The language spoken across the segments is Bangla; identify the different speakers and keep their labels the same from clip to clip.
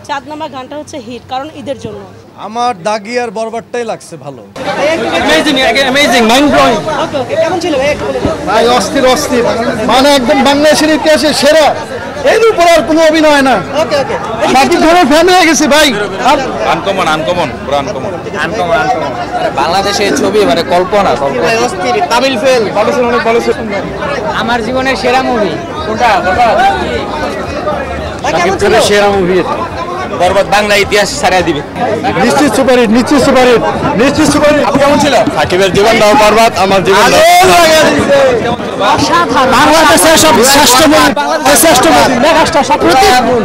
Speaker 1: চাঁদনামা গানটা হচ্ছে হিট, কারণ ঈদের জন্য।
Speaker 2: আমার দাগি আর বরবারটাই লাগছে ভালো।
Speaker 3: Amazing, mind blowing.
Speaker 1: Okay okay, কেমন ছিল ভাই একটু বলে দিন।
Speaker 3: ভাই অস্থির অস্থির, মানে একদম বাংলাদেশের ইতিহাসে সেরা। এর উপর আর কোনো অভিনয় না।
Speaker 1: ওকে ওকে,
Speaker 3: শাকিব খানের ফ্যান হয়ে গেছে ভাই।
Speaker 4: আনকমন পুরো আনকমন।
Speaker 5: বাংলাদেশের ছবি মানে কল্পনা
Speaker 3: অস্থির, তামিল ফেল ভালো ছিল, অনেক ভালো ছিল।
Speaker 5: আমার জীবনের সেরা মুভি কোনটা?
Speaker 1: কেমন ছিল?
Speaker 3: সেরা মুভি
Speaker 5: বরবাদ বাংলা ইতিহাস ছাড়া দিবে।
Speaker 3: নিশ্চিত সুপারহিট, নিশ্চিত সুপারহিট, নিশ্চিত সুপারহিট।
Speaker 5: কেমন ছিল?
Speaker 4: সাকিবের জীবনটাও বরবাদ, আমার জীবনটাও।
Speaker 3: বাংলাদেশের সব শ্রেষ্ঠ মুভি, শ্রেষ্ঠ মুভি, মেগাস্টার সব।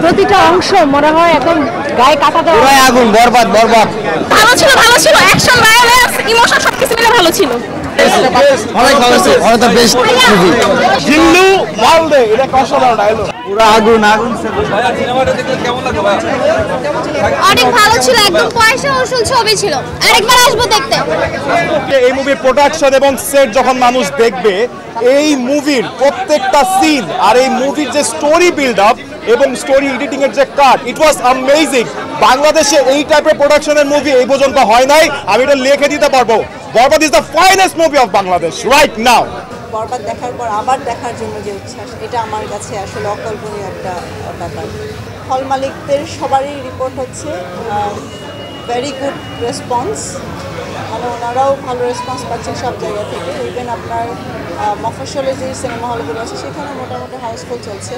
Speaker 1: প্রতিটা অংশ মনে হয় একদম গায়ে কাটা দেওয়া।
Speaker 5: পুরাই আগুন, বরবাদ।
Speaker 6: ভালো ছিল, অ্যাকশন, ভায়োলেন্স, ইমোশন সবকিছু মিলে ভালো ছিল।
Speaker 3: অনেক ভালো ছিল, অনেক দ্য বেস্ট মুভি। জিল্লু ওয়ালদে, এটা অসাধারণ ডায়লগ। পুরো আগুন আগুন।
Speaker 4: সিনেমাটা দেখলে কেমন লাগলো ভাই?
Speaker 6: অনেক ভালো ছিল, একদম পয়সা ওসুল ছবি ছিল। আরেকবার আসবো দেখতে।
Speaker 7: এই মুভির প্রোডাকশন এবং সেট যখন মানুষ দেখবে, এই মুভির প্রত্যেকটা সিন আর এই মুভির যে স্টোরি বিল্ড আপ এবং স্টোরি এডিটিং এর যে কাট, ইট ওয়াজ অ্যামেজিং। বাংলাদেশে এই টাইপের প্রোডাকশনের মুভি এই পর্যন্ত হয় নাই, আমি এটা লিখে দিতে পারবো। Borbaad is the finest movie of Bangladesh right now.
Speaker 8: Borbaad দেখার পর আবার দেখার জন্য যে উচ্ছ্বাস, এটা আমার কাছে আসলে অকল্পনীয় একটা ব্যাপার। হল মালিকদের সবারই রিপোর্ট হচ্ছে ভেরি গুড রেসপন্স, মানে ওনারাও ভালো রেসপন্স পাচ্ছেন সব জায়গা থেকে। ইভেন আপনার মফস্বলে যে সিনেমা হলগুলো আছে সেখানে মোটামুটি হাউসফুল চলছে।